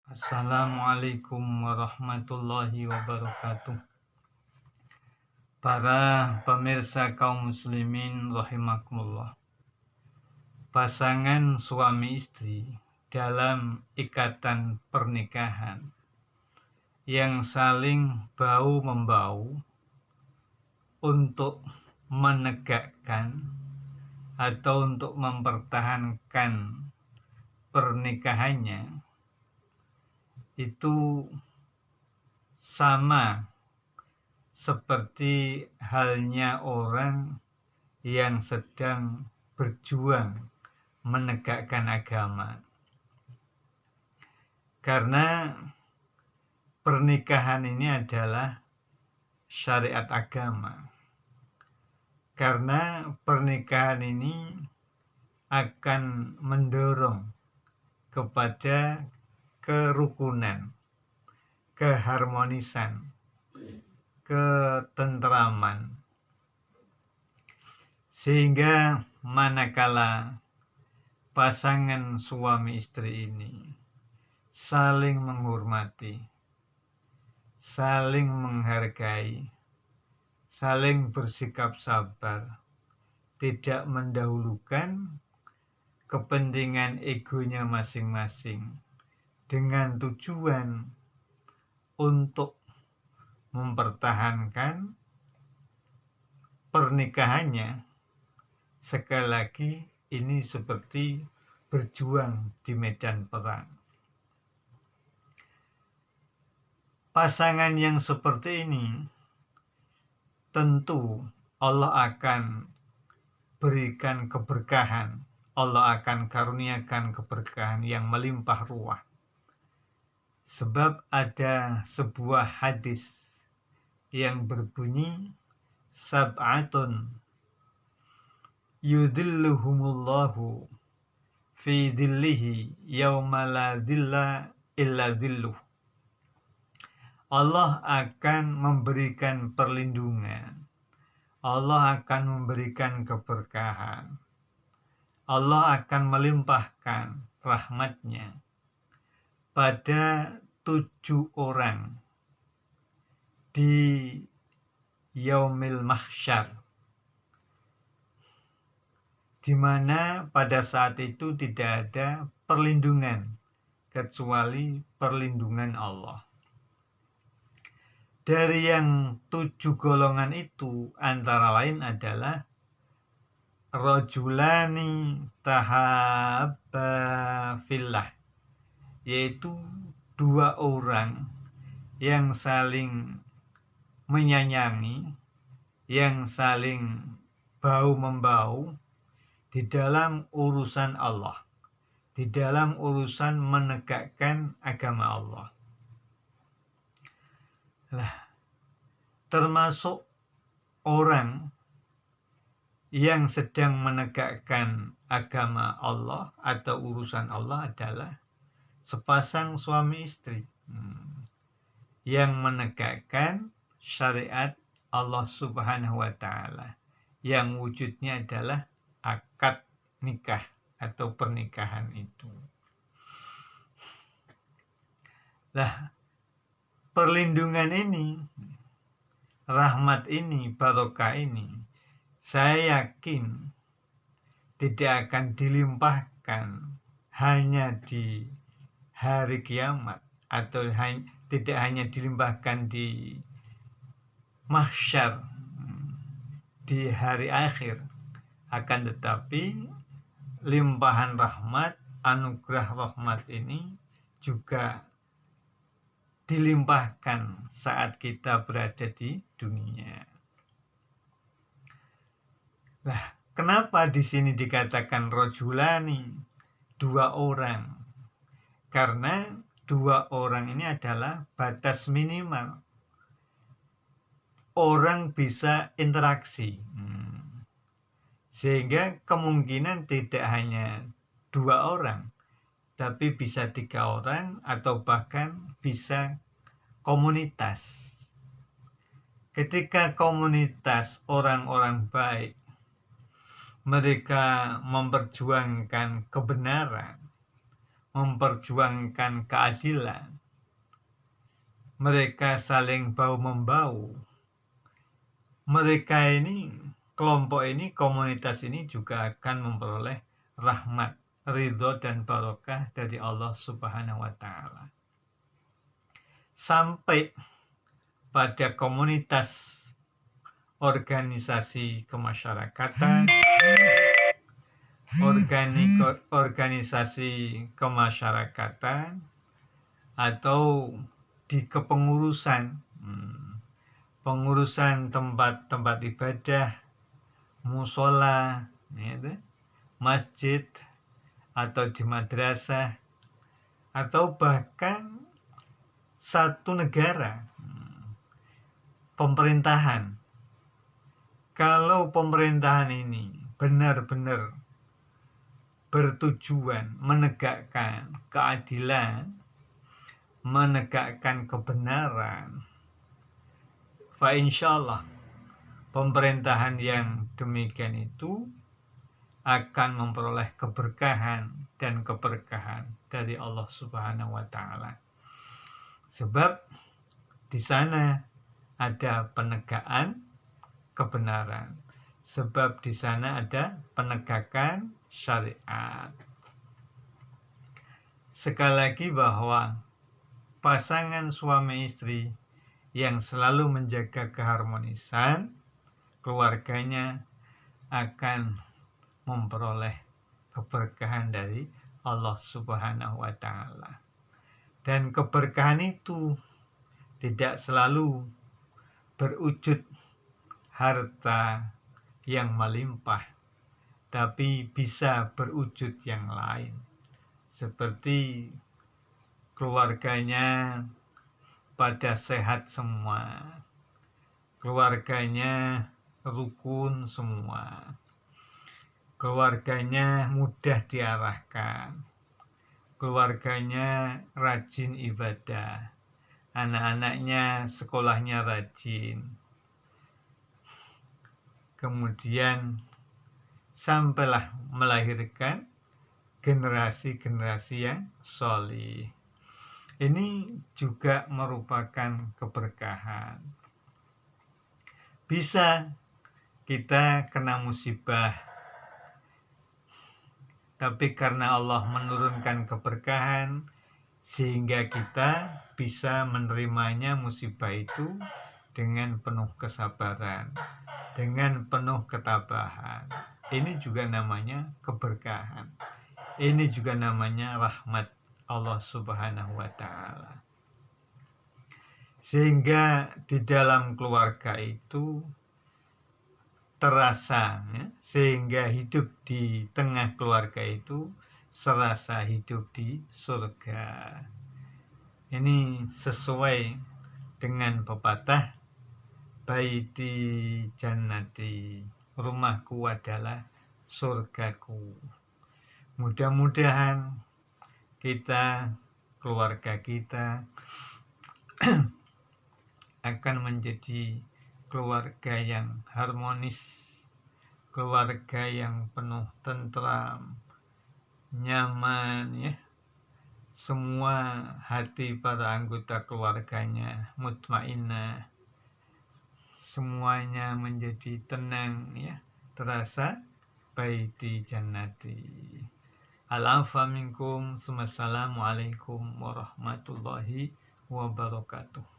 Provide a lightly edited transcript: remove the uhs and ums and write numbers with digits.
Assalamualaikum warahmatullahi wabarakatuh. Para pemirsa kaum muslimin rahimakumullah. Pasangan suami istri dalam ikatan pernikahan yang saling bau-membau untuk menegakkan atau untuk mempertahankan pernikahannya itu sama seperti halnya orang yang sedang berjuang menegakkan agama. Karena pernikahan ini adalah syariat agama. Karena pernikahan ini akan mendorong kepada kerukunan, keharmonisan, ketentraman. Sehingga manakala pasangan suami istri ini saling menghormati, saling menghargai, saling bersikap sabar, tidak mendahulukan kepentingan egonya masing-masing dengan tujuan untuk mempertahankan pernikahannya. Sekali lagi, ini seperti berjuang di medan perang. Pasangan yang seperti ini tentu Allah akan berikan keberkahan, Allah akan karuniakan keberkahan yang melimpah ruah. Sebab ada sebuah hadis yang berbunyi, sab'atun yudhilluhumullahu fi dhillihi yawma la dhilla illa dhilluh. Allah akan memberikan perlindungan, Allah akan memberikan keberkahan, Allah akan melimpahkan rahmatnya pada 7 orang di yaumil mahsyar, di mana pada saat itu tidak ada perlindungan kecuali perlindungan Allah. Dari yang 7 golongan itu antara lain adalah rajulani tahabba fillah, yaitu 2 orang yang saling menyayangi, yang saling bau-membau di dalam urusan Allah, di dalam urusan menegakkan agama Allah. Termasuk orang yang sedang menegakkan agama Allah atau urusan Allah adalah sepasang suami istri yang menegakkan syariat Allah Subhanahu wa Ta'ala, yang wujudnya adalah akad nikah atau pernikahan itu. Perlindungan ini, rahmat ini, barokah ini, saya yakin tidak akan dilimpahkan hanya di hari kiamat atau tidak hanya dilimpahkan di mahsyar, di hari akhir, akan tetapi limpahan rahmat, anugerah rahmat ini juga dilimpahkan saat kita berada di dunia. Kenapa di sini dikatakan rajulani, 2 orang? Karena 2 orang ini adalah batas minimal orang bisa interaksi, sehingga kemungkinan tidak hanya 2 orang, tapi bisa 3 orang atau bahkan bisa komunitas. Ketika komunitas orang-orang baik mereka memperjuangkan kebenaran, memperjuangkan keadilan. Mereka saling bahu-membahu. Mereka ini, kelompok ini, komunitas ini juga akan memperoleh rahmat, ridho dan barokah dari Allah Subhanahu wa Ta'ala. Sampai pada komunitas organisasi kemasyarakatan, organisasi kemasyarakatan, atau di kepengurusan, pengurusan tempat-tempat ibadah, musola, masjid, atau di madrasah, atau bahkan satu negara, pemerintahan. Kalau pemerintahan ini benar-benar bertujuan menegakkan keadilan, menegakkan kebenaran, fa insyaallah pemerintahan yang demikian itu akan memperoleh keberkahan dan keberkahan dari Allah Subhanahu wa Ta'ala. Sebab di sana ada penegakan kebenaran. Sebab di sana ada penegakan syariat. Sekali lagi bahwa pasangan suami istri yang selalu menjaga keharmonisan keluarganya akan memperoleh keberkahan dari Allah Subhanahu wa Ta'ala. Dan keberkahan itu tidak selalu berwujud harta yang melimpah, tapi bisa berwujud yang lain, seperti keluarganya pada sehat semua, keluarganya rukun semua, keluarganya mudah diarahkan, keluarganya rajin ibadah, anak-anaknya sekolahnya rajin, kemudian sampailah melahirkan generasi-generasi yang sholih. Ini juga merupakan keberkahan. Bisa kita kena musibah, tapi karena Allah menurunkan keberkahan, sehingga kita bisa menerimanya musibah itu dengan penuh kesabaran, dengan penuh ketabahan. Ini juga namanya keberkahan. Ini juga namanya rahmat Allah Subhanahu wa Ta'ala. Sehingga di dalam keluarga itu terasa, sehingga hidup di tengah keluarga itu serasa hidup di surga. Ini sesuai dengan pepatah baiti jannati, rumahku adalah surgaku. Mudah-mudahan kita, keluarga kita akan menjadi keluarga yang harmonis, keluarga yang penuh tentram, nyaman, ya. Semua hati para anggota keluarganya mutmainnah, semuanya menjadi tenang, ya, terasa baiti jannati. Al-afa minkum, assalamualaikum warahmatullahi wabarakatuh.